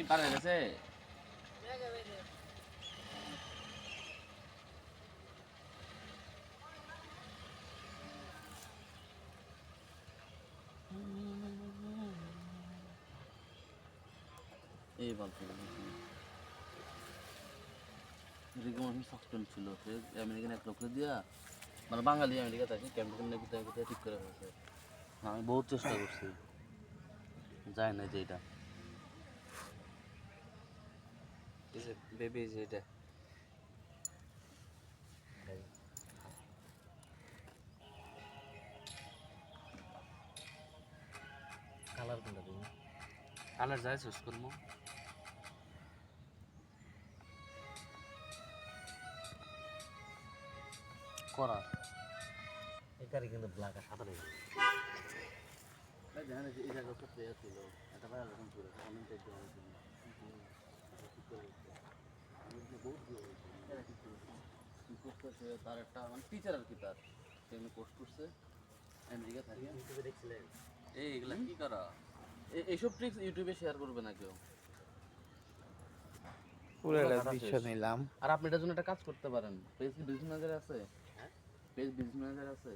পারে গেছে এই বলতে এরকম সাসপেন্ড ছিল সে আমেরিকান এক লোককে দিয়া মানে বাঙালি আমেরিকা থাকে ক্যাম্পেন নাকি তাকে ঠিক করে ফেলছে আমি বহুত চেষ্টা করছি যায় না যে এটা বেবি যেটা কালার কোনটা তুমি কালার যায় চুজ করবো করা এটারে কিন্তু ব্ল্যাক আর সাদা লাগে জানেন এই জায়গা তো প্লেয়ার ছিল এটা ভালো রকম ছিল অনেক দেখতে হয়েছিল তার একটা মানে টিচার আর কি তার সেখানে কোর্স করছে আমেরিকা থাকে ইউটিউবে দেখছিলেন এইগুলা কি করা এইসব ট্রিক্স ইউটিউবে শেয়ার করবে না কেউ পুরোটা দৃশ্য নিলাম। আর আপনি এটার জন্য একটা কাজ করতে পারেন পেজ কি বিজনেস ম্যানেজার আছে পেজ বিজনেস ম্যানেজার আছে